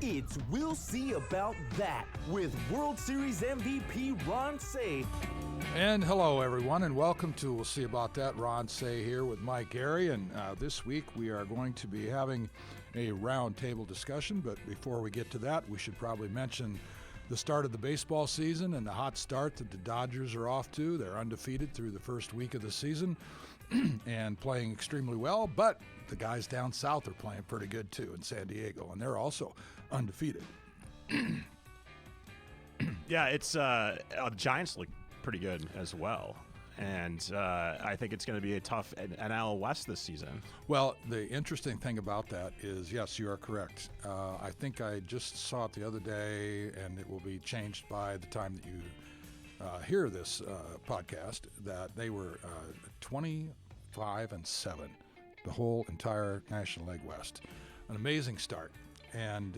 It's We'll See About That with World Series MVP Ron Cey. And hello, everyone, and welcome to We'll See About That. Ron Cey here with Mike Gary, and this week we are going to be having a roundtable discussion. But before we get to that, we should probably mention the start of the baseball season and the hot start that the Dodgers are off to. They're undefeated through the first week of the season and playing extremely well, but the guys down south are playing pretty good too in San Diego, and they're also undefeated. Yeah, it's the Giants look pretty good as well, and I think it's going to be a tough NL West this season. Well, the interesting thing about that is, yes, you are correct. I think I just saw it the other day, and it will be changed by the time that you hear this podcast, that they were 25-7, the whole entire National League West. An amazing start. And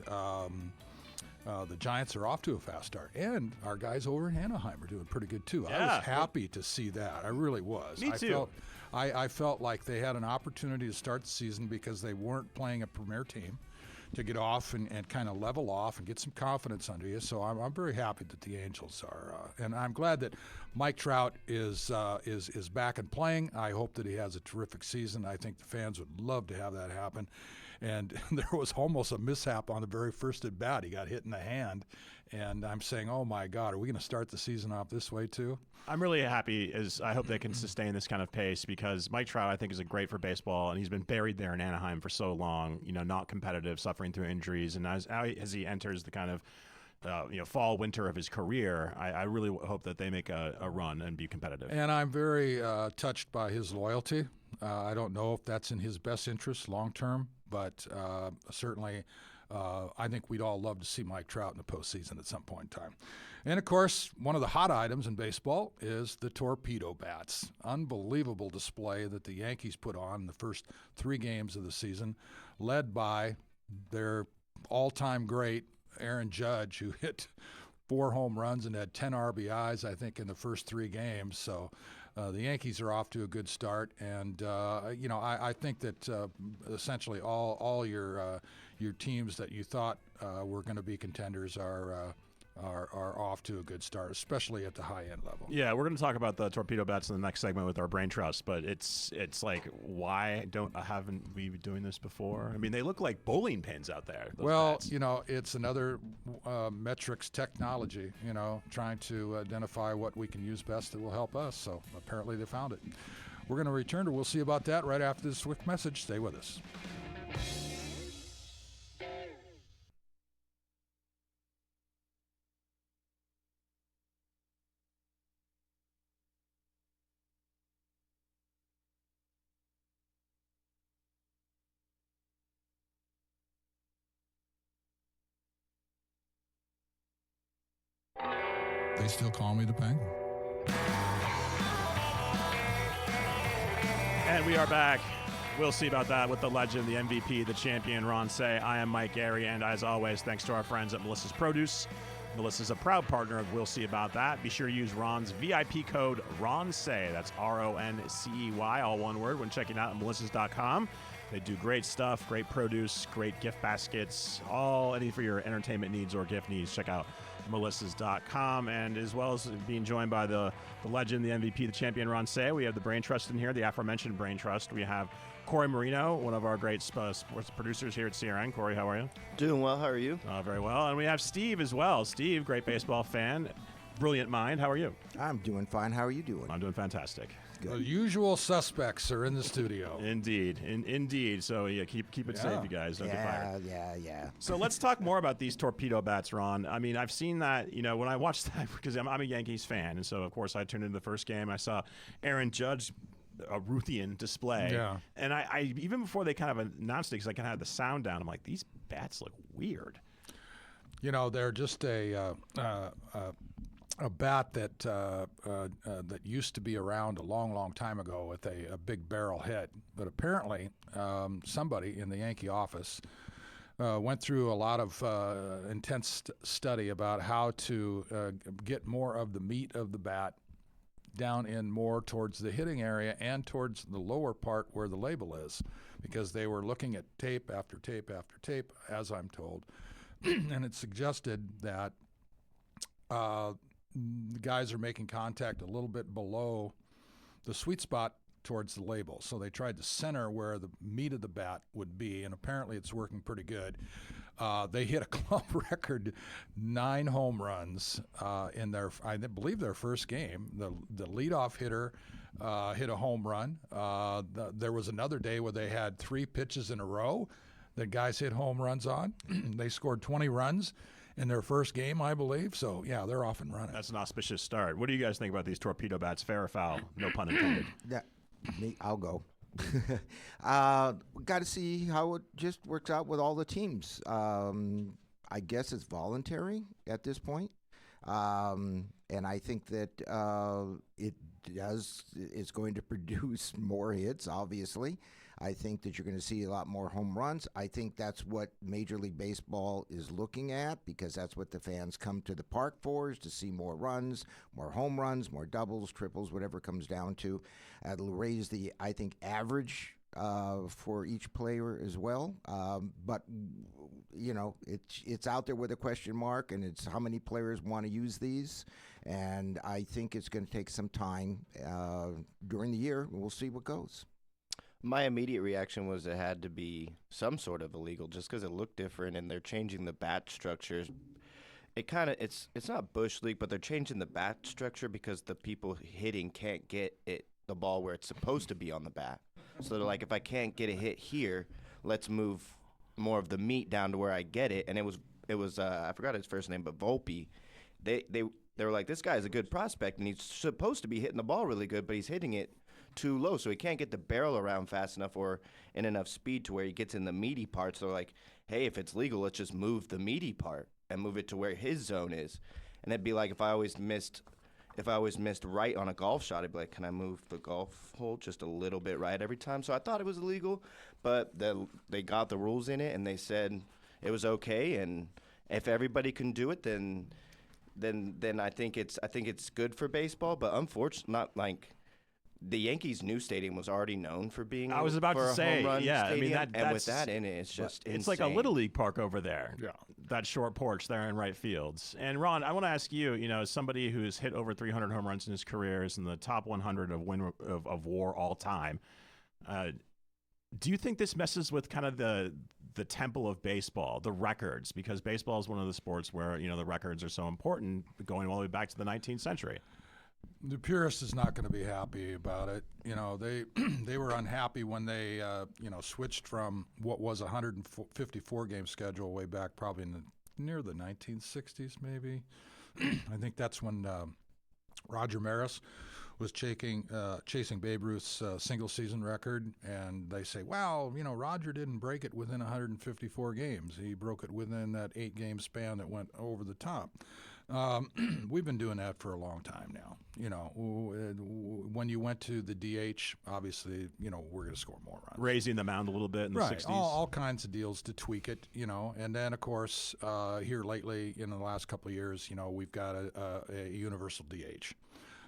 the Giants are off to a fast start. And our guys over in Anaheim are doing pretty good, too. Yeah. I was happy to see that. I really was. Me too. I felt like they had an opportunity to start the season because they weren't playing a premier team, to get off and kind of level off and get some confidence under you. So I'm very happy that the Angels are, and I'm glad that Mike Trout is back and playing. I hope that he has a terrific season. I think the fans would love to have that happen. And there was almost a mishap on the very first at bat. He got hit in the hand, and I'm saying, oh my God, are we going to start the season off this way too? I'm really happy. I hope they can sustain this kind of pace, because Mike Trout, I think, is great for baseball, and he's been buried there in Anaheim for so long. Not competitive, suffering through injuries, and as he enters the kind of fall, winter of his career, I really hope that they make a run and be competitive. And I'm very touched by his loyalty. I don't know if that's in his best interest long term, but certainly I think we'd all love to see Mike Trout in the postseason at some point in time. And, of course, one of the hot items in baseball is the torpedo bats. Unbelievable display that the Yankees put on in the first 3 games of the season, led by their all-time great Aaron Judge, who hit 4 home runs and had 10 RBIs, I think, in the first 3 games. So the Yankees are off to a good start, and I think that essentially all your teams that you thought were going to be contenders are off to a good start, especially at the high end level. Yeah, we're going to talk about the torpedo bats in the next segment with our brain trust, but it's like, why haven't we been doing this before? I mean, they look like bowling pins out there. Well, bats. It's another metrics technology, trying to identify what we can use best that will help us. So apparently they found it. We're going to return to We'll See About That right after this quick message. Stay with us. They still call me the Penguin. And we are back. We'll see about that with the legend, the MVP, the champion, Ron Cey. I am Mike Gary, and as always, thanks to our friends at Melissa's Produce. Melissa's a proud partner of We'll See About That. Be sure to use Ron's VIP code RONCEY. That's RONCEY, all one word, when checking out at melissas.com. They do great stuff, great produce, great gift baskets, any for your entertainment needs or gift needs. Check out melissas.com. And as well as being joined by the legend, the MVP, the champion, Ron Cey, we have the Brain Trust in here, the aforementioned Brain Trust. We have Corey Marino, one of our great sports producers here at CRN. Corey, how are you? Doing well. How are you? Very well. And we have Steve as well. Steve, great baseball fan, brilliant mind. How are you? I'm doing fine. How are you doing? I'm doing fantastic. Good. The usual suspects are in the studio. Indeed. Indeed. So, yeah, keep it safe, you guys. Don't get fired. Yeah. So let's talk more about these torpedo bats, Ron. I mean, I've seen that, when I watched that, because I'm a Yankees fan, and so, of course, I tuned into the first game. I saw Aaron Judge, a Ruthian display. Yeah. And I even before they kind of announced it, because I kind of had the sound down, I'm like, these bats look weird. They're just a bat that used to be around a long, long time ago with a big barrel head. But apparently somebody in the Yankee office went through a lot of intense study about how to get more of the meat of the bat down in more towards the hitting area and towards the lower part where the label is, because they were looking at tape after tape after tape, as I'm told, and it suggested that the guys are making contact a little bit below the sweet spot towards the label. So they tried to center where the meat of the bat would be, and apparently it's working pretty good. They hit a club record 9 home runs in their, I believe, their first game. The leadoff hitter hit a home run. There was another day where they had 3 pitches in a row that guys hit home runs on. They scored 20 runs in their first game, I believe. So, yeah, they're off and running. That's an auspicious start. What do you guys think about these torpedo bats? Fair or foul? No pun intended. Yeah, I'll go. Got to see how it just works out with all the teams. I guess it's voluntary at this point. And I think that it's going to produce more hits, obviously. I think that you're going to see a lot more home runs. I think that's what Major League Baseball is looking at, because that's what the fans come to the park for, is to see more runs, more home runs, more doubles, triples, whatever it comes down to. It'll raise the, I think, average for each player as well. But, you know, it's out there with a question mark, and it's how many players want to use these. And I think it's going to take some time during the year. We'll see what goes. My immediate reaction was it had to be some sort of illegal, just because it looked different, and they're changing the bat structures. It's not bush league, but they're changing the bat structure because the people hitting can't get the ball where it's supposed to be on the bat. So they're like, if I can't get a hit here, let's move more of the meat down to where I get it. And it was I forgot his first name, but Volpe. They were like, this guy's a good prospect, and he's supposed to be hitting the ball really good, but he's hitting it too low, so he can't get the barrel around fast enough or in enough speed to where he gets in the meaty part. So they're like, hey, if it's legal, let's just move the meaty part and move it to where his zone is. And it'd be like if I always missed right on a golf shot, I'd be like, can I move the golf hole just a little bit right every time? So I thought it was illegal, but they got the rules in it, and they said it was okay. And if everybody can do it, then I think it's good for baseball. But unfortunately, not like. The Yankees' new stadium was already known for being I was about to say, home run yeah. stadium, I mean, and with that in it, it's just it's insane. like a little league park over there. Yeah. That short porch there in right fields. And Ron, I want to ask you, as somebody who's hit over 300 home runs in his career, is in the top 100 of WAR all time. Do you think this messes with kind of the temple of baseball, the records? Because baseball is one of the sports where the records are so important, going all the way back to the 19th century. The purist is not going to be happy about it. They were unhappy when they switched from what was a 154 game schedule way back, probably near the 1960s, maybe. I think that's when Roger Maris was chasing Babe Ruth's single season record, and they say, well, Roger didn't break it within 154 games. He broke it within that 8-game span that went over the top. We've been doing that for a long time now. When you went to the DH, obviously, we're going to score more runs. Raising the mound a little bit in the 60s. All kinds of deals to tweak it, And then, of course, here lately, in the last couple of years, we've got a universal DH.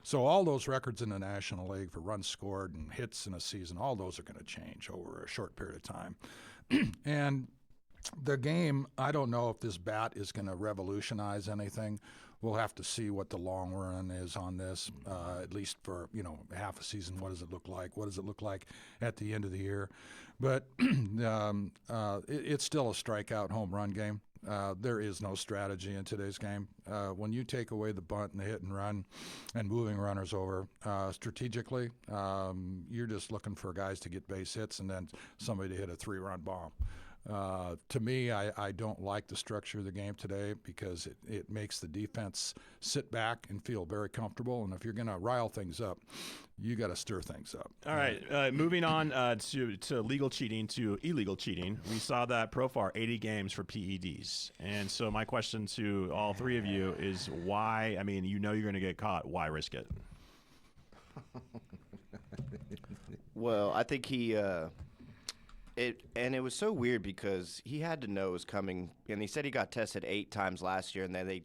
So all those records in the National League for runs scored and hits in a season, all those are going to change over a short period of time. And the game, I don't know if this bat is going to revolutionize anything. We'll have to see what the long run is on this, at least for, half a season. What does it look like? What does it look like at the end of the year? But it's still a strikeout home run game. There is no strategy in today's game. When you take away the bunt and the hit and run and moving runners over, strategically, you're just looking for guys to get base hits and then somebody to hit a 3-run bomb. To me, I don't like the structure of the game today because it makes the defense sit back and feel very comfortable. And if you're going to rile things up, you got to stir things up. All right, moving on to legal cheating to illegal cheating. We saw that Profar 80 games for PEDs. And so my question to all three of you is why? I mean, you're going to get caught. Why risk it? Well, I think it was so weird because he had to know it was coming, and he said he got tested 8 times last year, and then they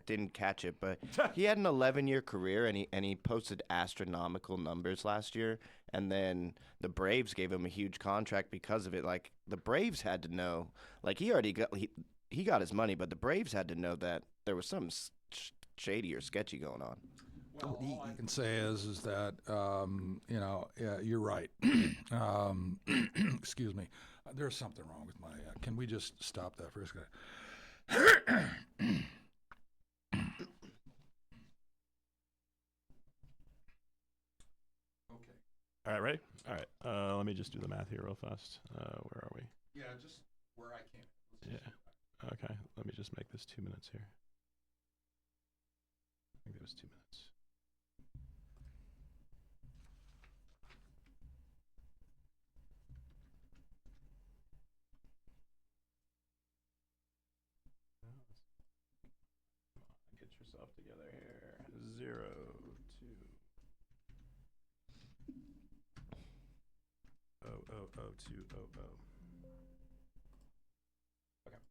didn't catch it. But he had an 11-year career, and he posted astronomical numbers last year. And then the Braves gave him a huge contract because of it. Like the Braves had to know, like he already got he got his money, but the Braves had to know that there was something shady or sketchy going on. Well, all I can say is that yeah, you're right. Excuse me. There's something wrong with my. Can we just stop that for a second? Okay. All right, ready? All right. Let me just do the math here real fast. Where are we? Yeah, just where I can. Yeah. Okay. Let me just make this 2 minutes here. I think it was 2 minutes. Get yourself together here. 0, 2. 0, 0, 0, 2, 0, 0. Okay.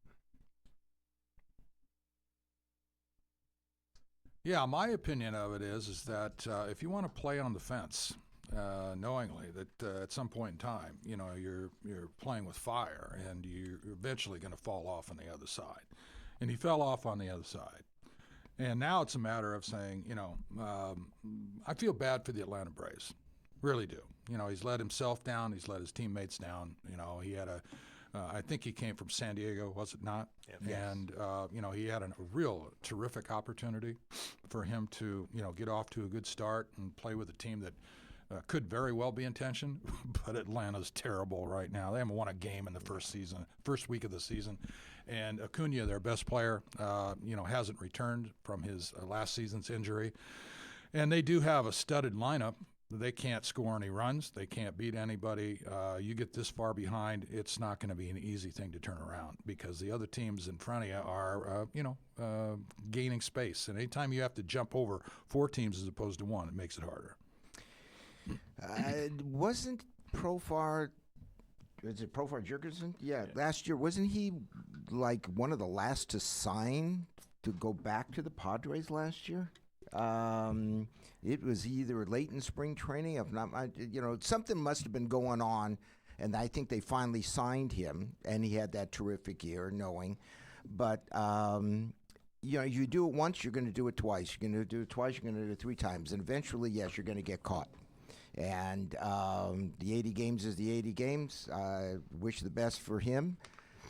Yeah, my opinion of it is that if you want to play on the fence, knowingly that at some point in time, you're playing with fire, and you're eventually going to fall off on the other side. And he fell off on the other side. And now it's a matter of saying, I feel bad for the Atlanta Braves, really do. He's let himself down, he's let his teammates down. He had I think he came from San Diego, was it not? Yes. And he had a real terrific opportunity for him to get off to a good start and play with a team that could very well be in tension, but Atlanta's terrible right now. They haven't won a game in the first week of the season. And Acuna, their best player, hasn't returned from his last season's injury. And they do have a studded lineup. They can't score any runs. They can't beat anybody. You get this far behind, it's not going to be an easy thing to turn around because the other teams in front of you are, gaining space. And anytime you have to jump over 4 teams as opposed to 1, it makes it harder. Wasn't Profar Jurgensen? Yeah, last year, wasn't he like one of the last to sign to go back to the Padres last year? It was either late in spring training, if not, something must have been going on, and I think they finally signed him, and he had that terrific year, knowing. But you do it once, you're going to do it twice. You're going to do it twice, you're going to do it 3 times, and eventually, yes, you're going to get caught. And the 80 games is the 80 games. I wish the best for him.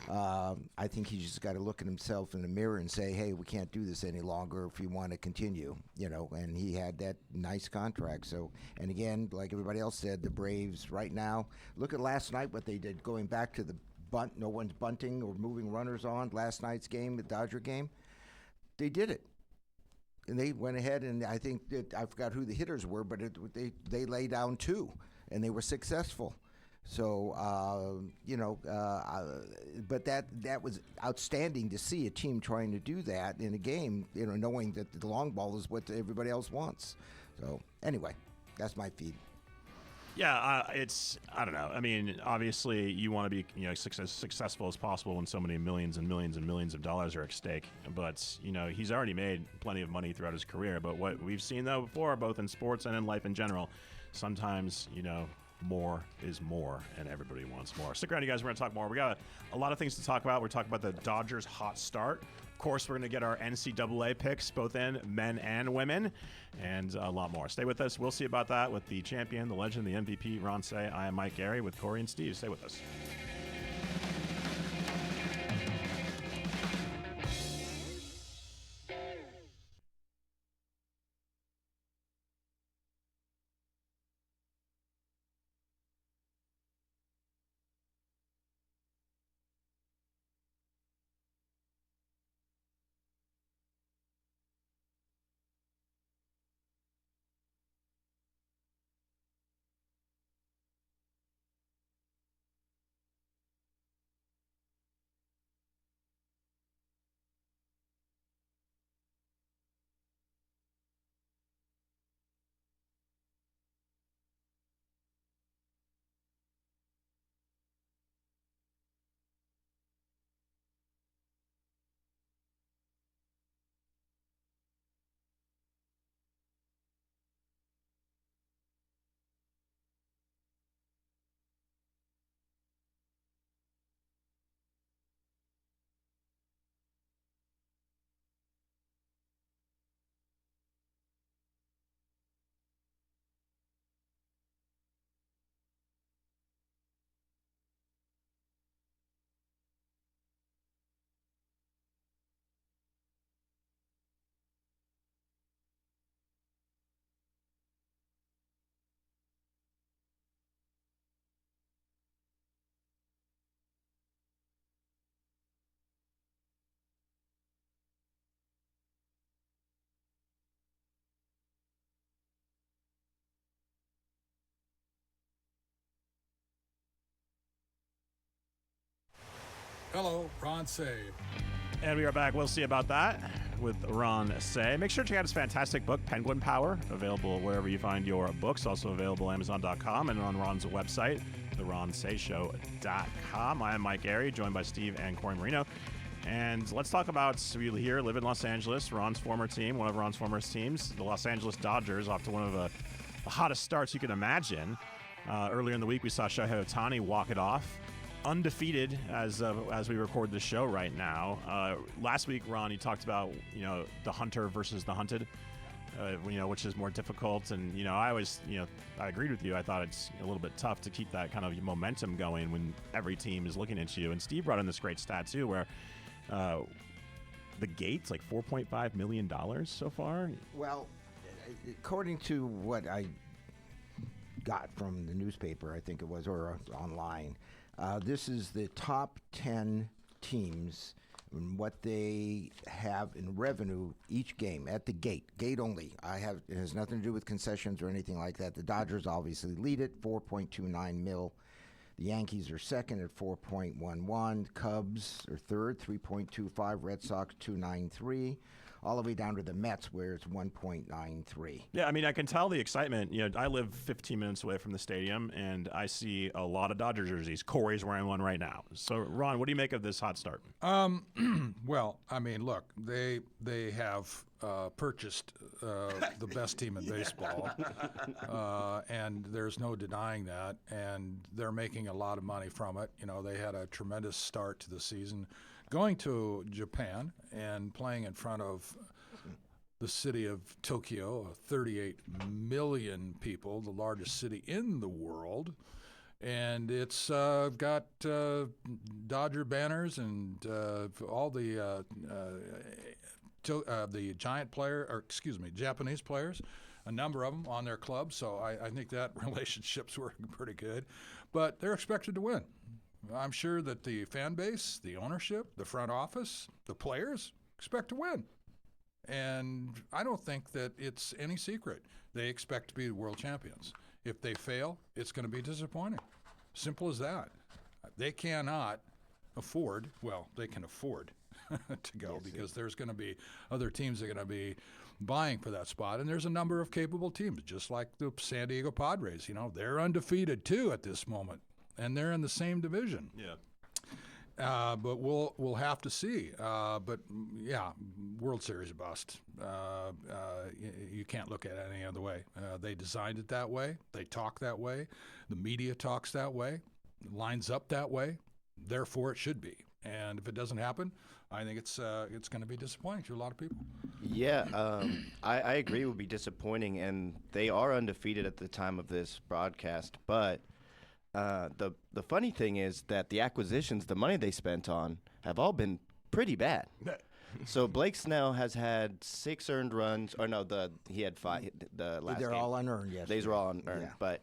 I think he's just got to look at himself in the mirror and say, hey, we can't do this any longer if we want to continue, and he had that nice contract. So, and again, like everybody else said, the Braves right now, look at last night, what they did, going back to the bunt, no one's bunting or moving runners on last night's game, the Dodger game. They did it. And they went ahead, and I think that I forgot who the hitters were, but they lay down 2, and they were successful. So but that was outstanding to see a team trying to do that in a game, knowing that the long ball is what everybody else wants. So anyway, that's my feed. Yeah, I don't know. I mean, obviously, you want to be as successful as possible when so many millions and millions and millions of dollars are at stake. But he's already made plenty of money throughout his career. But what we've seen though before, both in sports and in life in general, sometimes more is more, and everybody wants more. Stick around, you guys. We're going to talk more. We got a lot of things to talk about. We're talking about the Dodgers' hot start. Of course, we're going to get our NCAA picks, both in men and women, and a lot more. Stay with us. We'll see about that with the champion, the legend, the MVP, Ron Say. I am Mike Gary with Corey and Steve. Stay with us. Hello, Ron Say. And we are back. We'll see about that with Ron Say. Make sure to check out his fantastic book, Penguin Power, available wherever you find your books. Also available Amazon.com and on Ron's website, theronsayshow.com. I am Mike Airy, joined by Steve and Corey Marino. And let's talk about, we here live in Los Angeles, Ron's former team, one of Ron's former teams, the Los Angeles Dodgers, off to one of the hottest starts you can imagine. Earlier in the week, we saw Shohei Ohtani walk it off. Undefeated as we record this show right now. Last week, Ron, you talked about the hunter versus the hunted, which is more difficult. And I always I agreed with you. I thought it's a little bit tough to keep that kind of momentum going when every team is looking at you. And Steve brought in this great stat too, where the gate's like $4.5 million so far. Well, according to what I got from the newspaper, I think it was, or online. This is the top 10 teams and what they have in revenue each game at the gate only. It has nothing to do with concessions or anything like that. The Dodgers obviously lead it, 4.29 mil. The Yankees are second at 4.11. Cubs are third, 3.25. Red Sox 2.93. All the way down to the Mets, where it's 1.93. Yeah, I mean, I can tell the excitement. I live 15 minutes away from the stadium, and I see a lot of Dodger jerseys. Corey's wearing one right now. So, Ron, what do you make of this hot start? Well, I mean, look, they have purchased the best team in baseball, and there's no denying that. And they're making a lot of money from it. They had a tremendous start to the season. Going to Japan and playing in front of the city of Tokyo, 38 million people, the largest city in the world. And it's got Dodger banners and all the Japanese players, a number of them on their club. So I think that relationship's working pretty good. But they're expected to win. I'm sure that the fan base, the ownership, the front office, the players expect to win. And I don't think that it's any secret. They expect to be the world champions. If they fail, it's going to be disappointing. Simple as that. They cannot afford, they can afford to go because there's going to be other teams that are going to be vying for that spot. And there's a number of capable teams, just like the San Diego Padres. They're undefeated too at this moment. And they're in the same division. Yeah. But we'll have to see. But yeah, World Series bust. You can't look at it any other way. They designed it that way. They talk that way. The media talks that way. It lines up that way. Therefore, it should be. And if it doesn't happen, I think it's going to be disappointing to a lot of people. Yeah, I agree. It will be disappointing, and they are undefeated at the time of this broadcast, but. The funny thing is that the acquisitions, the money they spent on, have all been pretty bad. So Blake Snell has had 6 earned runs, or no, he had 5. The last They're game. all unearned. Yes, these are all unearned. Yeah. But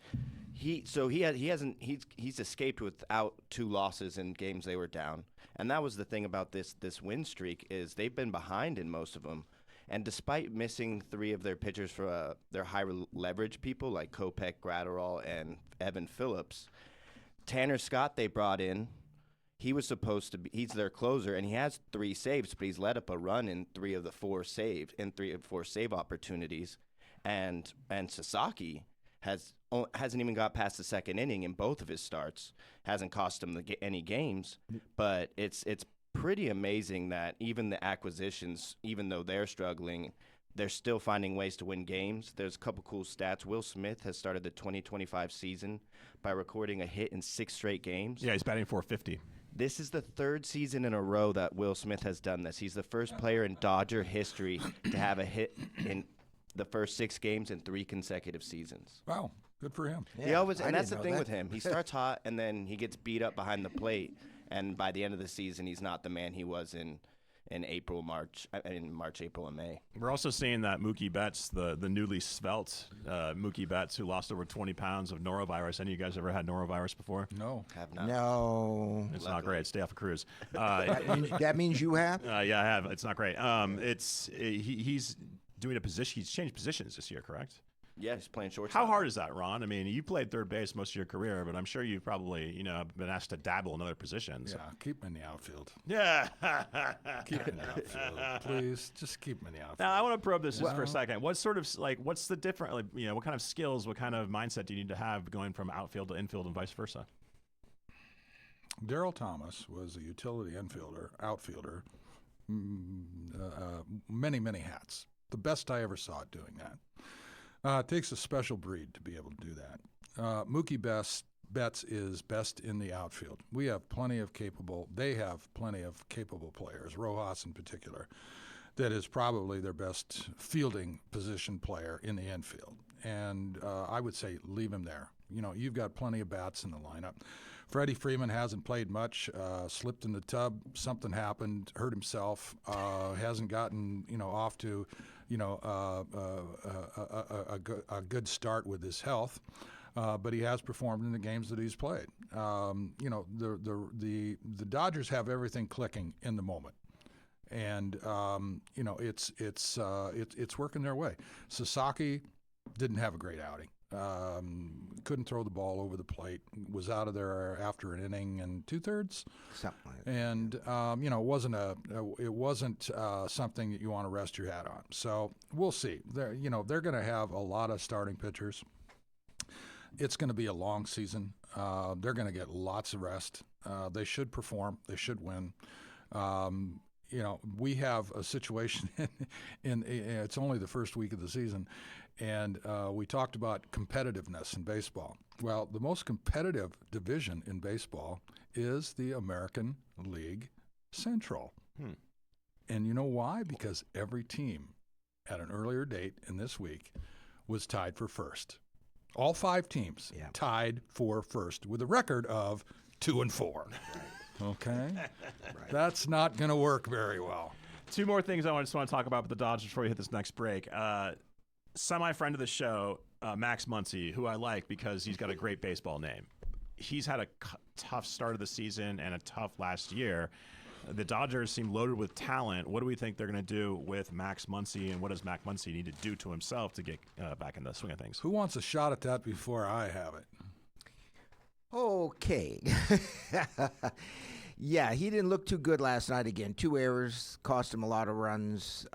he's escaped without 2 losses in games they were down, and that was the thing about this win streak is they've been behind in most of them. And despite missing 3 of their pitchers for their high leverage people like Kopech, Gratterall, and Evan Phillips, Tanner Scott they brought in. He was supposed to be. He's their closer, and he has 3 saves, but he's let up a run in 3 of the 4 save opportunities. And Sasaki hasn't even got past the second inning in both of his starts. Hasn't cost him any games, but it's pretty amazing that even the acquisitions, even though they're struggling, they're still finding ways to win games. There's a couple cool stats. Will Smith has started the 2025 season by recording a hit in 6 straight games. Yeah, he's batting .450. This is the 3rd season in a row that Will Smith has done this. He's the first player in Dodger history to have a hit in the first 6 games in 3 consecutive seasons. Wow, good for him. Yeah, And that's the thing with him. He starts hot, and then he gets beat up behind the plate. And by the end of the season, he's not the man he was in March, April, and May. We're also seeing that Mookie Betts, the newly svelte Mookie Betts, who lost over 20 pounds of norovirus. Any of you guys ever had norovirus before? No. Have not. No. It's not great. Stay off a cruise. That means you have? Yeah, I have. It's not great. He's doing a position. He's changed positions this year, correct? Yeah, he's playing shortstop. How hard is that, Ron? I mean, you played third base most of your career, but I'm sure you've probably, been asked to dabble in other positions. Yeah, keep him in the outfield. Yeah. Keep him in the outfield, please. Just keep him in the outfield. Now, I want to probe this just for a second. What's the different, what kind of skills, what kind of mindset do you need to have going from outfield to infield and vice versa? Darryl Thomas was a utility outfielder, many, many hats. The best I ever saw at doing that. It takes a special breed to be able to do that. Mookie Betts is best in the outfield. They have plenty of capable players, Rojas in particular, that is probably their best fielding position player in the infield. And I would say leave him there. You've got plenty of bats in the lineup. Freddie Freeman hasn't played much, slipped in the tub, something happened, hurt himself, hasn't gotten, off to, a good start with his health. But he has performed in the games that he's played. The Dodgers have everything clicking in the moment. And it's working their way. Sasaki didn't have a great outing. Couldn't throw the ball over the plate. Was out of there after an inning and 2/3. Something like that. And it wasn't something that you want to rest your hat on. So we'll see. They're going to have a lot of starting pitchers. It's going to be a long season. They're going to get lots of rest. They should perform. They should win. We have a situation in it's only the first week of the season, and we talked about competitiveness in baseball. Well, the most competitive division in baseball is the American League Central. And you know why? Because every team at an earlier date in this week was tied for first. All 5 teams tied for first with a record of 2-4. Right. Okay? Right. That's not going to work very well. 2 more things I just want to talk about with the Dodgers before we hit this next break. Semi-friend of the show, Max Muncy, who I like because he's got a great baseball name. He's had a tough start of the season and a tough last year. The Dodgers seem loaded with talent. What do we think they're going to do with Max Muncy, and what does Max Muncy need to do to himself to get back in the swing of things? Who wants a shot at that before I have it? Okay. Yeah, he didn't look too good last night again. 2 errors, cost him a lot of runs.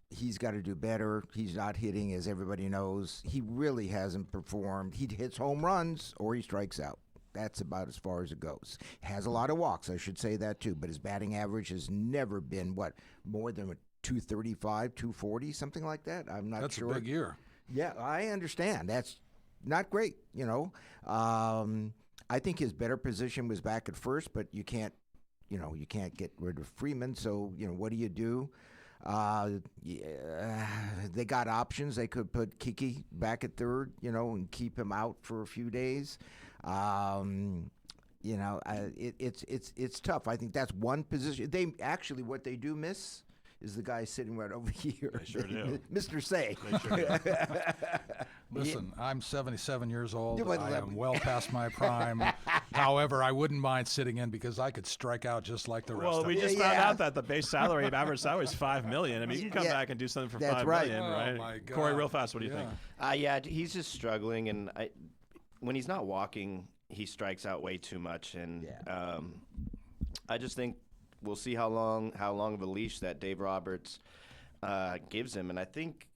He's got to do better. He's not hitting, as everybody knows. He really hasn't performed. He hits home runs or he strikes out. That's about as far as it goes. Has a lot of walks, I should say that too, but his batting average has never been, more than 235, 240, something like that? I'm not sure. That's a big year. Yeah, I understand. That's not great, I think his better position was back at first, but you can't get rid of Freeman. So, what do? They got options. They could put Kiki back at third, and keep him out for a few days. It's tough. I think that's one position. What they do miss is the guy sitting right over here. They sure do. Mr. Say. They sure do. Listen, I'm 77 years old. I am well past my prime. However, I wouldn't mind sitting in because I could strike out just like the rest of them. Well, we just found out that the base salary, average salary is $5 million. I mean, you can come back and do something for $5 million, right? Oh, my God. Corey, real fast, what do you think? He's just struggling, and when he's not walking, he strikes out way too much, and I just think we'll see how long of a leash that Dave Roberts gives him, and I think,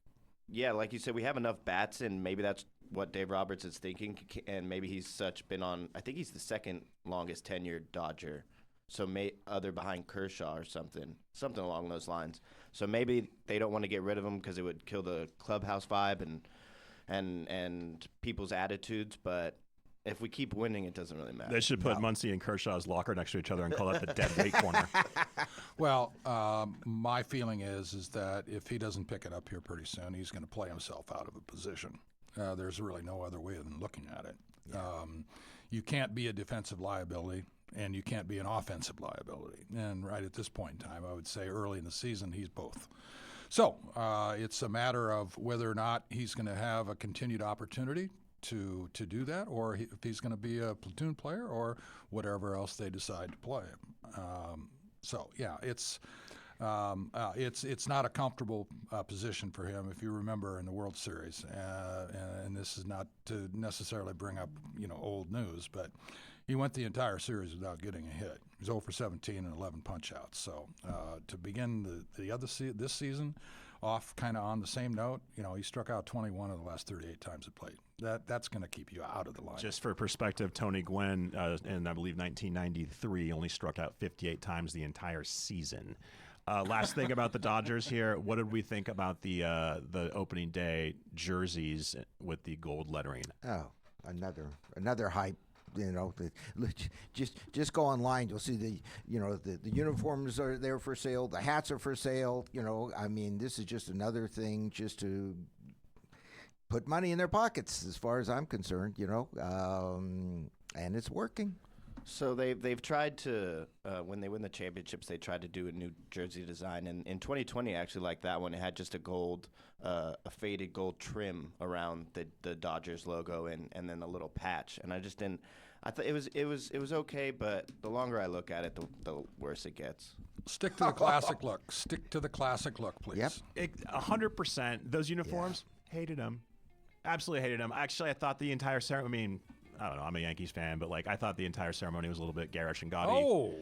like you said, we have enough bats, and maybe that's what Dave Roberts is thinking, and maybe he's been on. I think he's the second longest tenured Dodger, so other behind Kershaw or something along those lines. So maybe they don't want to get rid of him because it would kill the clubhouse vibe and people's attitudes, but if we keep winning, it doesn't really matter. They should put Muncy and Kershaw's locker next to each other and call that the dead weight corner. Well, my feeling is that if he doesn't pick it up here pretty soon, he's going to play himself out of a position. There's really no other way than looking at it. You can't be a defensive liability, and you can't be an offensive liability. And right at this point in time, I would say early in the season, he's both. So it's a matter of whether or not he's going to have a continued opportunity to do that, or if he's going to be a platoon player or whatever else they decide to play him. It's It's not a comfortable position for him, if you remember, in the World Series. And this is not to necessarily bring up old news, but he went the entire series without getting a hit. He's 0 for 17 and 11 punch-outs. So to begin this season off kind of on the same note, he struck out 21 of the last 38 times at plate. That's going to keep you out of the line. Just for perspective, Tony Gwynn, in I believe 1993, only struck out 58 times the entire season. Last thing about the Dodgers here, what did we think about the opening day jerseys with the gold lettering? Oh, another hype. Just go online. You'll see the uniforms are there for sale. The hats are for sale. This is just another thing just to put money in their pockets, as far as I'm concerned. And it's working. So they've tried to when they win the championships, they tried to do a new jersey design, and in 2020, actually, like that one, it had just a faded gold trim around the Dodgers logo and then a little patch, and I just didn't. I thought it was okay, but the longer I look at it, the worse it gets. Stick to the classic look. Stick to the classic look, please. Yep. 100%. Those uniforms, hated them. Absolutely hated them. Actually, I thought the entire ceremony. I don't know. I'm a Yankees fan, but I thought the entire ceremony was a little bit garish and gaudy. Oh,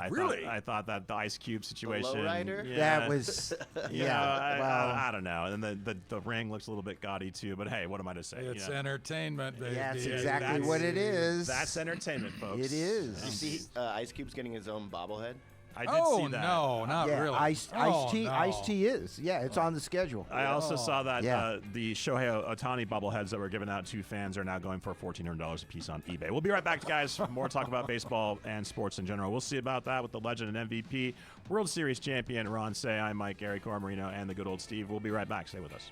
really? I thought that the Ice Cube situation. The lowrider? Yeah, That was I don't know. And then the ring looks a little bit gaudy too. But hey, what am I to say? it's entertainment, baby. That's exactly what it is. That's entertainment, folks. It is. You see, Ice Cube's getting his own bobblehead. I did see that. No, not really. Ice-T is. Yeah, it's on the schedule. I also saw that Yeah. the Shohei Ohtani bobbleheads that were given out to fans are now going for $1,400 a piece on eBay. We'll be right back, guys. More talk about baseball and sports in general. We'll see about that with the legend and MVP, World Series champion Ron Say. I'm Mike, Gary Cormarino, and the good old Steve. We'll be right back. Stay with us.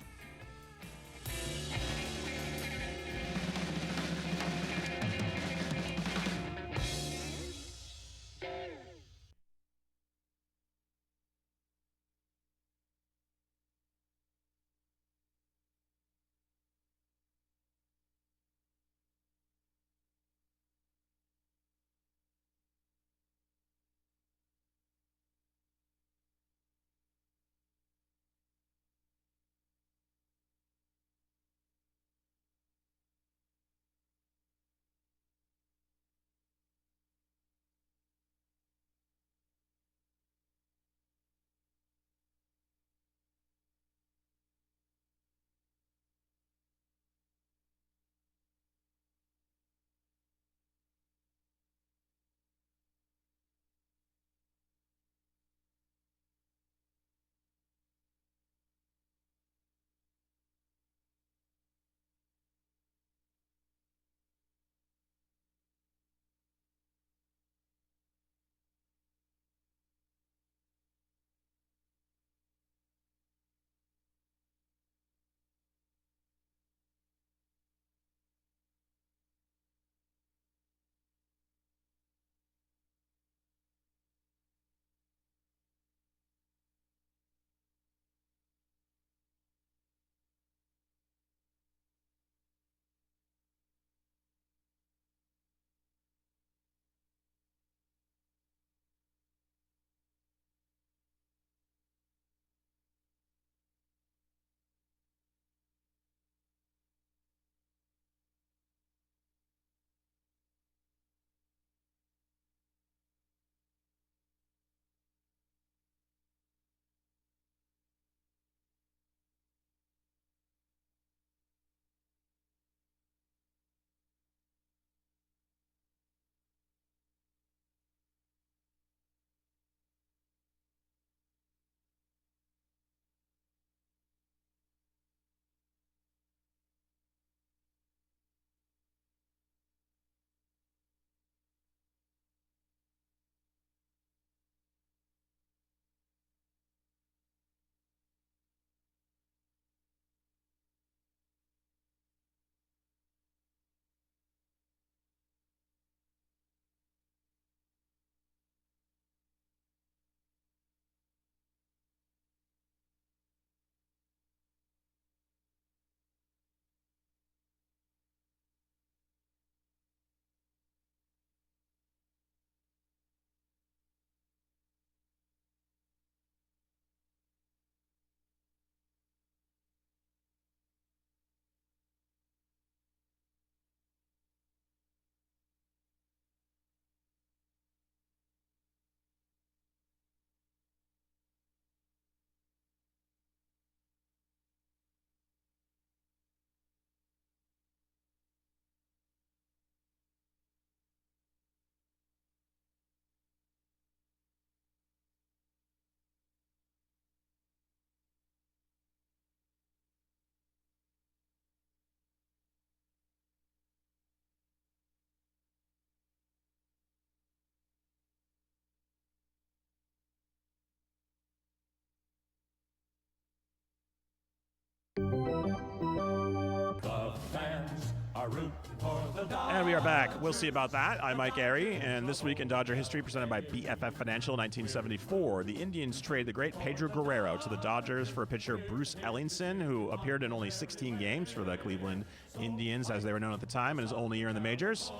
And we are back. We'll see about that. I'm Mike Airy, and this week in Dodger history, presented by BFF Financial. 1974, the Indians trade the great Pedro Guerrero to the Dodgers for pitcher Bruce Ellingson, who appeared in only 16 games for the Cleveland Indians, as they were known at the time, in his only year in the majors.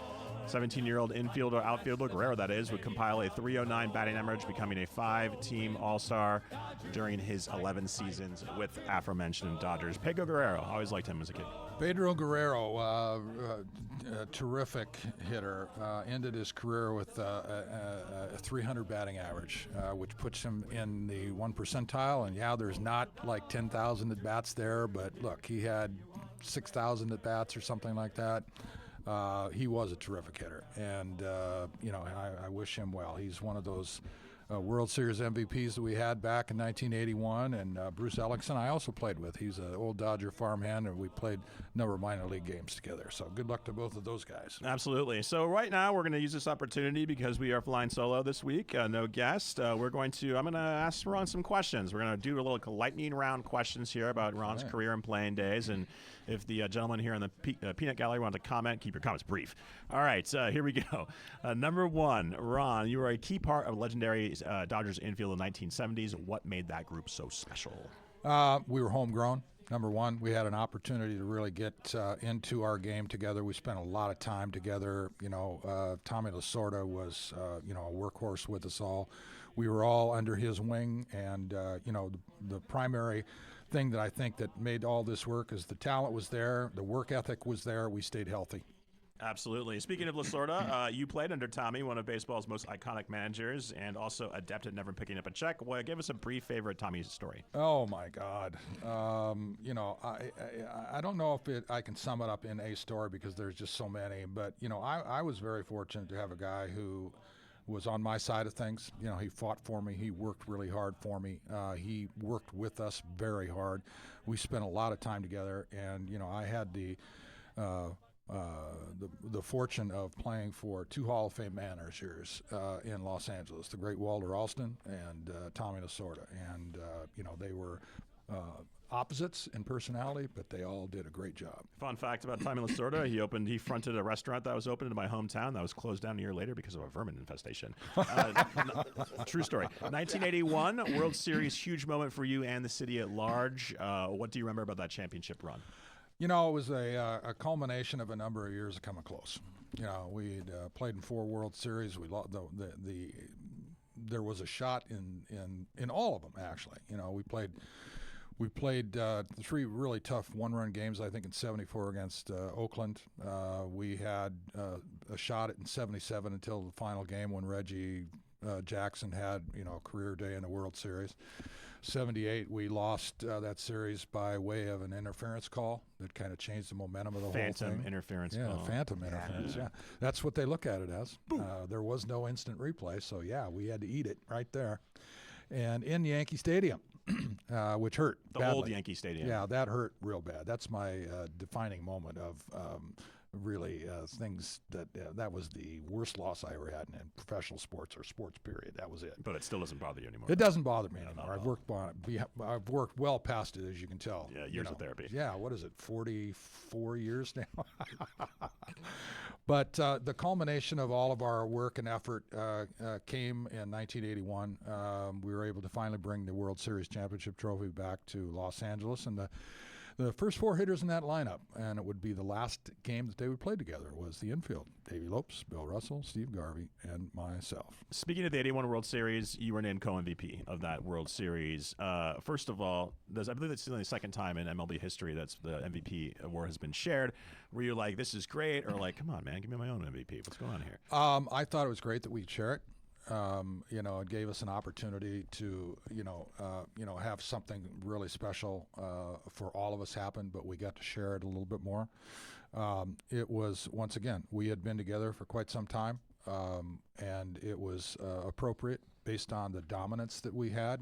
17-year-old infielder, outfielder, Guerrero that is, would compile a .309 batting average, becoming a 5-team All-Star during his 11 seasons with aforementioned Dodgers. Pedro Guerrero, always liked him as a kid. Pedro Guerrero, a terrific hitter, ended his career with a 300 batting average, which puts him in the 1 percentile. And yeah, there's not like 10,000 at bats there, but look, he had 6,000 at bats or something like that. He was a terrific hitter, and I wish him well. He's one of those World Series MVPs that we had back in 1981, and Bruce Ellingson I also played with. He's an old Dodger farmhand, and we played a number of minor league games together. So good luck to both of those guys. Absolutely. So right now we're going to use this opportunity because we are flying solo this week, no guest. I'm going to ask Ron some questions. We're going to do a little lightning round questions here about Ron's career and playing days, and if the gentleman here in the peanut gallery want to comment, keep your comments brief. All right, here we go. Number one, Ron, you were a key part of legendary Dodgers infield in the 1970s. What made that group so special? We were homegrown. Number one, we had an opportunity to really get into our game together. We spent a lot of time together. Tommy Lasorda was, a workhorse with us all. We were all under his wing, and, the primary thing that I think that made all this work is the talent was there, the work ethic was there, we stayed healthy. Absolutely. Speaking of Lasorda, you played under Tommy, one of baseball's most iconic managers, and also adept at never picking up a check. Well, give us a brief favorite Tommy story. Oh my God. I don't know if I can sum it up in a story because there's just so many, but I was very fortunate to have a guy who was on my side of things. He fought for me. He worked really hard for me. He worked with us very hard. We spent a lot of time together, and I had the fortune of playing for two Hall of Fame managers in Los Angeles, the great Walter Alston and Tommy Lasorda, and they were opposites in personality, but they all did a great job. Fun fact about Tommy Lasorda, he fronted a restaurant that was open in my hometown that was closed down a year later because of a vermin infestation. True story. 1981, World Series, huge moment for you and the city at large. What do you remember about that championship run? It was a culmination of a number of years of coming close. We'd played in 4 World Series. We lost there was a shot in all of them, actually. We played 3 really tough one-run games, I think, in 74 against Oakland. We had a shot in 77 until the final game when Reggie Jackson had, a career day in the World Series. 78, we lost that series by way of an interference call that kind of changed the momentum of the whole thing. Phantom interference call. Yeah, phantom interference, yeah. That's what they look at it as. There was no instant replay, so yeah, we had to eat it right there. And in Yankee Stadium, which hurt badly. Old Yankee Stadium. Yeah, that hurt real bad. That's my defining moment of really things that was the worst loss I ever had in professional sports or sports period. That was it. But it still doesn't bother you anymore. It doesn't bother me anymore. I've worked well past it, as you can tell. Yeah, years of therapy. Yeah, what is it, 44 years now? But the culmination of all of our work and effort came in 1981. We were able to finally bring the World Series championship trophy back to Los Angeles, and the first 4 hitters in that lineup, and it would be the last game that they would play together, was the infield. Davey Lopes, Bill Russell, Steve Garvey, and myself. Speaking of the 81 World Series, you were named co-MVP of that World Series. First of all, I believe it's only the second time in MLB history that's the MVP award has been shared. Were you like, this is great, or like, come on, man, give me my own MVP? What's going on here? I thought it was great that we could share it. It gave us an opportunity to, have something really special for all of us happen, but we got to share it a little bit more. It was, once again, we had been together for quite some time, and it was appropriate based on the dominance that we had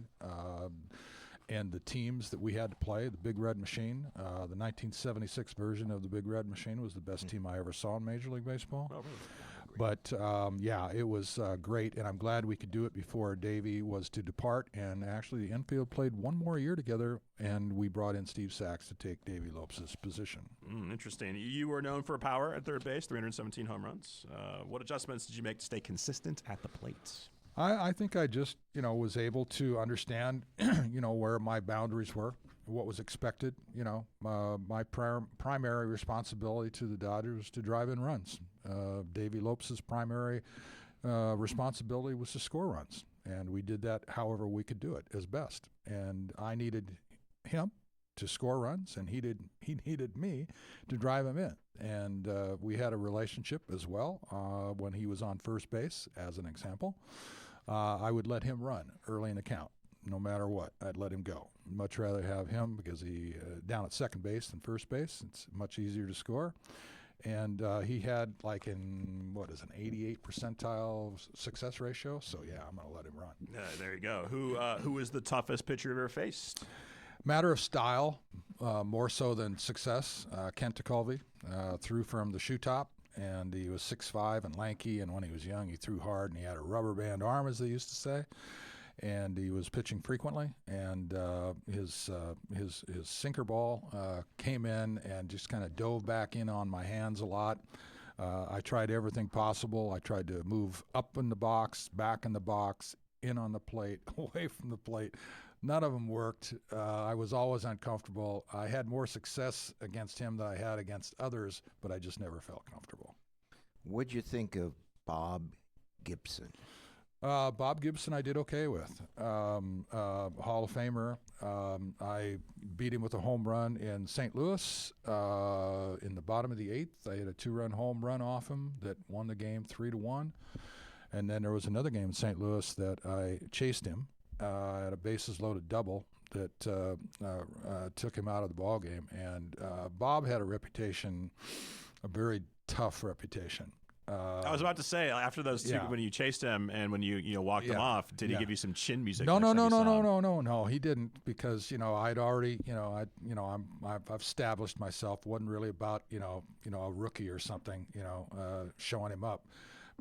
and the teams that we had to play. The Big Red Machine, the 1976 version of the Big Red Machine was the best team I ever saw in Major League Baseball. Oh, really? But yeah, it was great, and I'm glad we could do it before Davey was to depart. And actually, the infield played one more year together, and we brought in Steve Sachs to take Davey Lopes' position. Interesting. You were known for power at third base, 317 home runs. What adjustments did you make to stay consistent at the plate? I think I just, was able to understand, where my boundaries were, what was expected. My primary responsibility to the Dodgers was to drive in runs. Davey Lopes' primary responsibility was to score runs, and we did that however we could do it as best. And I needed him to score runs, and he needed me to drive him in. And we had a relationship as well when he was on first base, as an example. I would let him run early in the count, no matter what. I'd let him go. Much rather have him because he down at second base than first base. It's much easier to score. And he had an 88 percentile success ratio. So yeah, I'm going to let him run. There you go. Who is the toughest pitcher you've ever faced? Matter of style, more so than success. Kent Tekulve threw from the shoe top, and he was 6'5" and lanky, and when he was young, he threw hard, and he had a rubber band arm, as they used to say, and he was pitching frequently, and his sinker ball came in and just kind of dove back in on my hands a lot. I tried everything possible. I tried to move up in the box, back in the box, in on the plate, away from the plate. None of them worked. I was always uncomfortable. I had more success against him than I had against others, but I just never felt comfortable. What'd you think of Bob Gibson? Bob Gibson I did okay with. Hall of Famer. I beat him with a home run in St. Louis in the bottom of the eighth. I had a 2-run home run off him that won the game 3-1. And then there was another game in St. Louis that I chased him. At a bases-loaded double that took him out of the ball game. And Bob had a very tough reputation. I was about to say, after those two, when you chased him and when you walked him off, did he give you some chin music? No, he didn't, because I'd already I've established myself. Wasn't really about a rookie or something showing him up.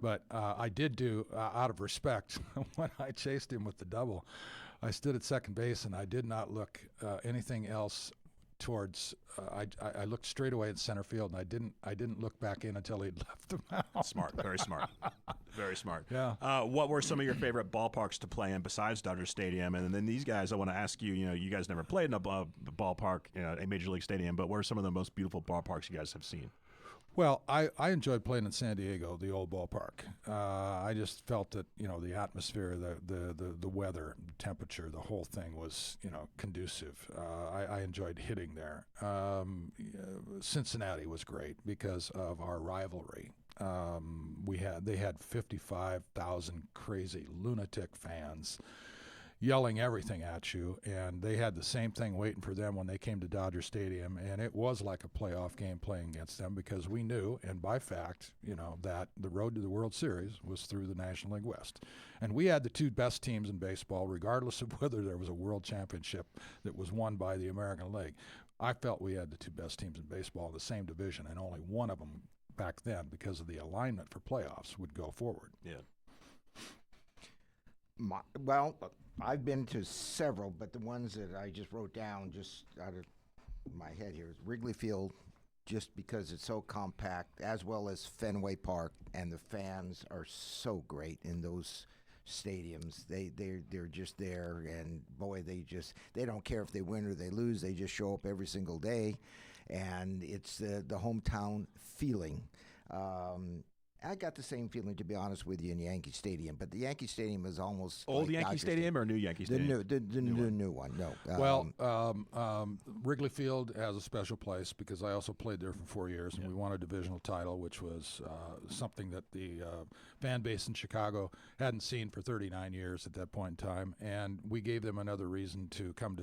But I did do, out of respect, when I chased him with the double, I stood at second base and I did not look anything else towards. I looked straight away at center field, and I didn't look back in until he'd left the mound. Smart, very smart, very smart. Yeah. What were some of your favorite ballparks to play in besides Dodger Stadium? And then these guys, I want to ask you. You guys never played in a ballpark, a major league stadium, but what are some of the most beautiful ballparks you guys have seen? Well, I enjoyed playing in San Diego, the old ballpark. I just felt that the atmosphere, the weather, the temperature, the whole thing was conducive. I enjoyed hitting there. Cincinnati was great because of our rivalry. They had 55,000 crazy lunatic fans yelling everything at you, and they had the same thing waiting for them when they came to Dodger Stadium, and it was like a playoff game playing against them, because we knew, and by fact, that the road to the World Series was through the National League West. And we had the two best teams in baseball, regardless of whether there was a World Championship that was won by the American League. I felt we had the two best teams in baseball in the same division, and only one of them back then, because of the alignment for playoffs, would go forward. Yeah. I've been to several, but the ones that I just wrote down just out of my head here is Wrigley Field, just because it's so compact, as well as Fenway Park, and the fans are so great in those stadiums. They're just there, and boy, they don't care if they win or they lose. They just show up every single day, and it's the hometown feeling. I got the same feeling, to be honest with you, in Yankee Stadium, but the Yankee Stadium is almost old like Yankee Dodger Stadium or new Yankee Stadium? The new one. No. Wrigley Field has a special place because I also played there for 4 years, and we won a divisional title, which was something that the fan base in Chicago hadn't seen for 39 years at that point in time, and we gave them another reason to come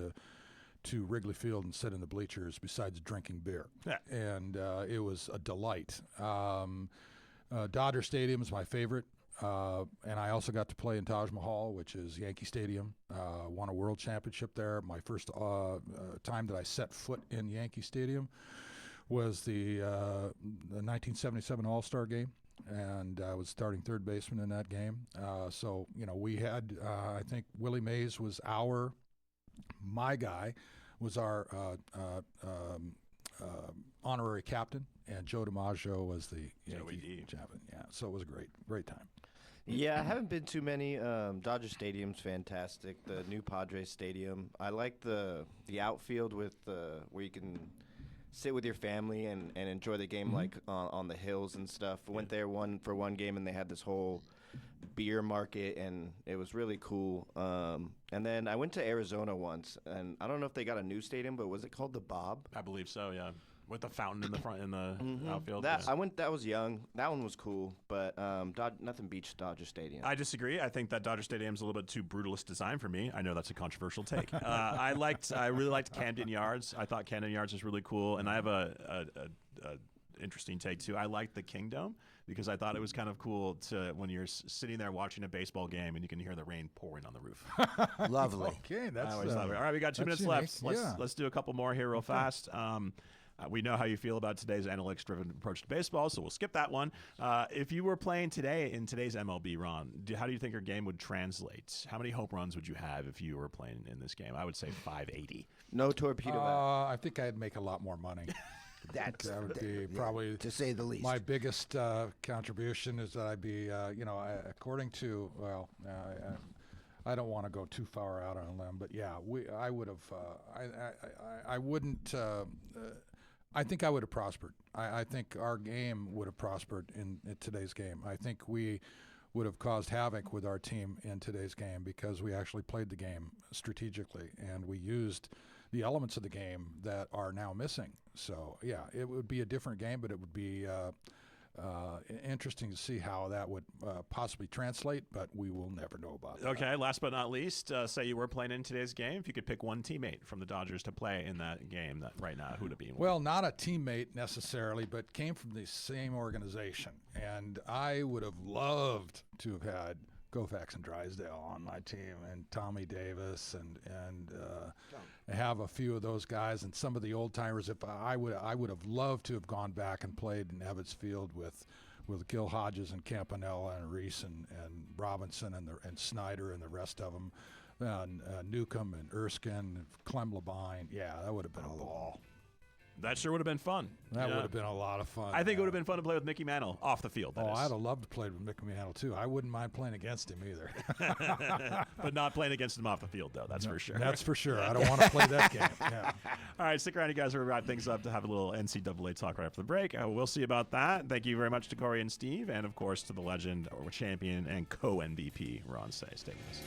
to Wrigley Field and sit in the bleachers besides drinking beer. Yeah. And it was a delight. Dodger Stadium is my favorite, and I also got to play in Taj Mahal, which is Yankee Stadium. Won a world championship there. My first time that I set foot in Yankee Stadium was the 1977 All-Star Game, and I was starting third baseman in that game. So we had I think Willie Mays was my guy was our honorary captain, and Joe DiMaggio was the Yankee champion. Yeah, so it was a great time. Yeah, I haven't been too many. Dodger Stadium's fantastic. The new Padres Stadium. I like the outfield with where you can sit with your family and enjoy the game like on the hills and stuff. Went there for one game, and they had this whole beer market, and it was really cool. And then I went to Arizona once, and I don't know if they got a new stadium, but was it called the Bob? I believe so, yeah. With the fountain in the front, in the outfield. I went. That was young. That one was cool, but nothing beats Dodger Stadium. I disagree. I think that Dodger Stadium's a little bit too brutalist design for me. I know that's a controversial take. I really liked Camden Yards. I thought Camden Yards was really cool, and I have a interesting take too. I liked the Kingdome because I thought it was kind of cool to when you're sitting there watching a baseball game and you can hear the rain pouring on the roof. Lovely. Okay, that's all right. We got 2 minutes left. Unique. Let's do a couple more here real fast. We know how you feel about today's analytics-driven approach to baseball, so we'll skip that one. If you were playing today in today's MLB, Ron, how do you think your game would translate? How many home runs would you have if you were playing in this game? I would say 580. No torpedo bat. I think I'd make a lot more money. That would be probably, to say the least. My biggest contribution is that I'd be, according to, I don't want to go too far out on a limb, but yeah, I would have, I wouldn't. I think I would have prospered. I think our game would have prospered in today's game. I think we would have caused havoc with our team in today's game because we actually played the game strategically and we used the elements of the game that are now missing. So, yeah, it would be a different game, but it would be interesting to see how that would possibly translate, but we will never know about that. Okay, last but not least, say you were playing in today's game. If you could pick one teammate from the Dodgers to play in that game right now, who would it be? Well, not a teammate necessarily, but came from the same organization. And I would have loved to have had Koufax and Drysdale on my team, and Tommy Davis, and have a few of those guys and some of the old timers. If I would have loved to have gone back and played in Ebbets Field with Gil Hodges and Campanella and Reese and Robinson and Snyder and the rest of them, and Newcomb and Erskine, Clem Labine. Yeah, that would have been a ball. That sure would have been fun. That would have been a lot of fun. I think it would have been fun to play with Mickey Mantle off the field. I'd have loved to play with Mickey Mantle, too. I wouldn't mind playing against him either. But not playing against him off the field, though. That's for sure. That's for sure. I don't want to play that game. Yeah. All right, stick around, you guys. We'll wrap things up to have a little NCAA talk right after the break. We'll see about that. Thank you very much to Corey and Steve, and, of course, to the legend, or champion, and co-MVP, Ron Say. Stay with us.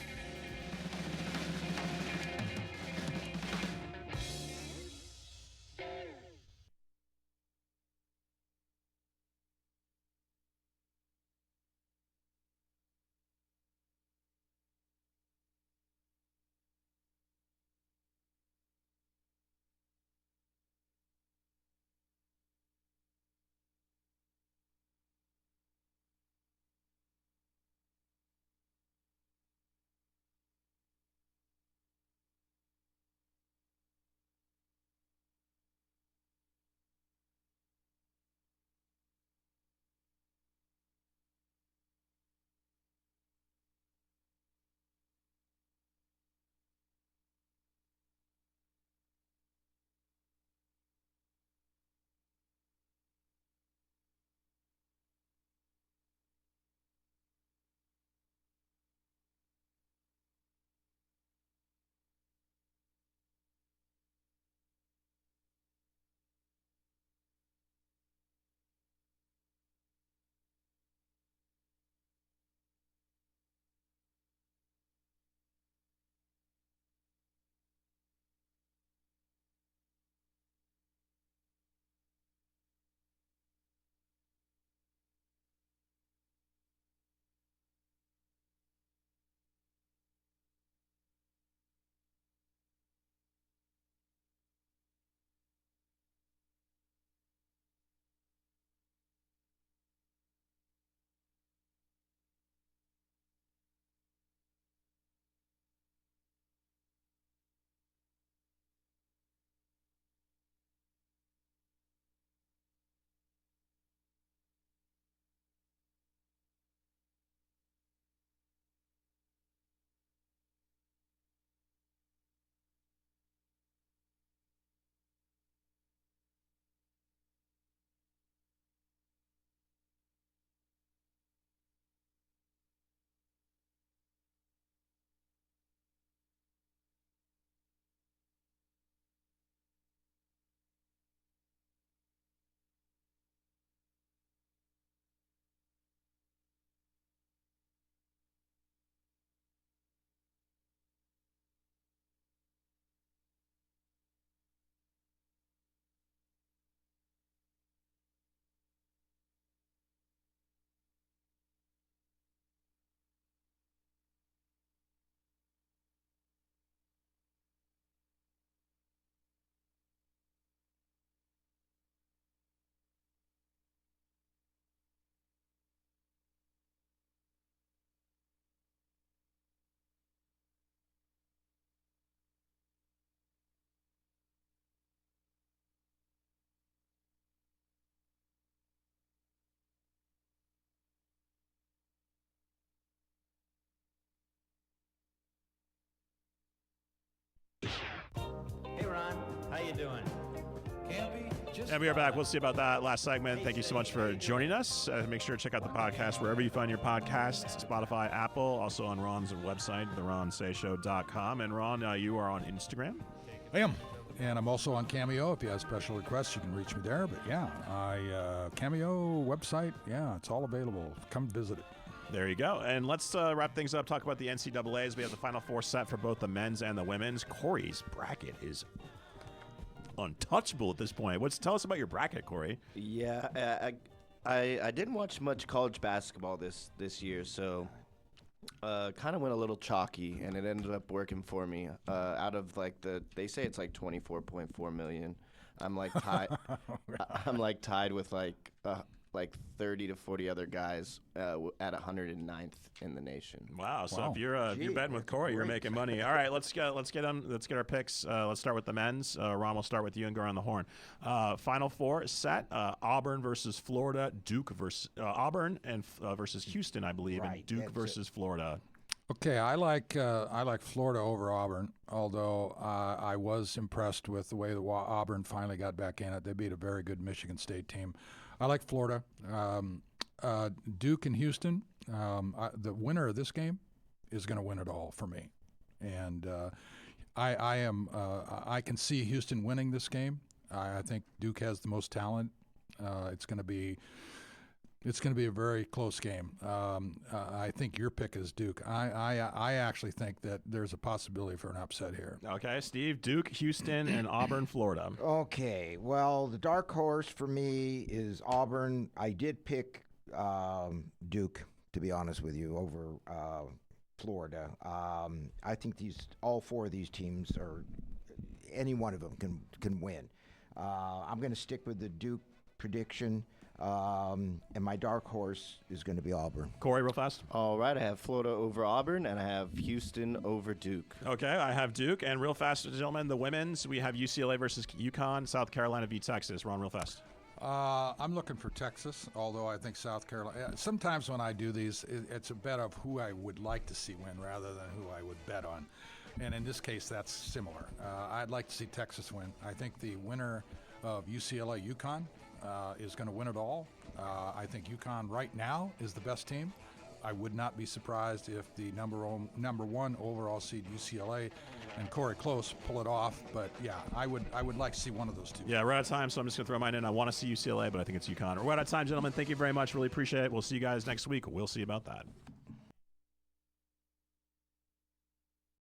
And we are back. We'll see about that last segment. Thank you so much for joining us. Make sure to check out the podcast wherever you find your podcasts, Spotify, Apple, also on Ron's website, theronsayshow.com. And Ron, you are on Instagram? I am. And I'm also on Cameo. If you have special requests, you can reach me there. But yeah, Cameo website, yeah, it's all available. Come visit it. There you go. And let's wrap things up, talk about the NCAAs. We have the Final Four set for both the men's and the women's. Corey's bracket is untouchable at this point. Tell us about your bracket, Corey. Yeah, I didn't watch much college basketball this year, so kind of went a little chalky, and it ended up working for me. Out of they say it's like 24.4 million. I'm like tied. I'm like tied with like 30 to 40 other guys at 109th in the nation. Wow! So if you're betting with Corey, you're making money. All right, let's get our picks. Let's start with the men's. Ron, we'll start with you and go around the horn. Final Four set: Auburn versus Florida, Duke versus Auburn and versus Houston, I believe, and Duke versus Florida. Okay, I like Florida over Auburn, although I was impressed with the way that Auburn finally got back in it. They beat a very good Michigan State team. I like Florida. Duke and Houston, the winner of this game is going to win it all for me. And I can see Houston winning this game. I think Duke has the most talent. It's going to be a very close game. I think your pick is Duke. I actually think that there's a possibility for an upset here. Okay, Steve, Duke, Houston, and Auburn, Florida. Okay, well, the dark horse for me is Auburn. I did pick Duke, to be honest with you, over Florida. I think all four of these teams any one of them can win. I'm going to stick with the Duke prediction. And my dark horse is going to be Auburn. Corey, real fast. All right, I have Florida over Auburn, and I have Houston over Duke. Okay, I have Duke. And real fast, gentlemen, the women's, we have UCLA versus UConn, South Carolina v. Texas. Ron, real fast. I'm looking for Texas, although I think South Carolina. Sometimes when I do these, it's a bet of who I would like to see win rather than who I would bet on. And in this case, that's similar. I'd like to see Texas win. I think the winner of UCLA-UConn is going to win it all. I think UConn right now is the best team. I would not be surprised if the number one overall seed UCLA and Corey Close pull it off. But yeah, I would like to see one of those two. Yeah, we're out of time, so I'm just going to throw mine in. I want to see UCLA, but I think it's UConn. We're out of time, gentlemen. Thank you very much. Really appreciate it. We'll see you guys next week. We'll see about that.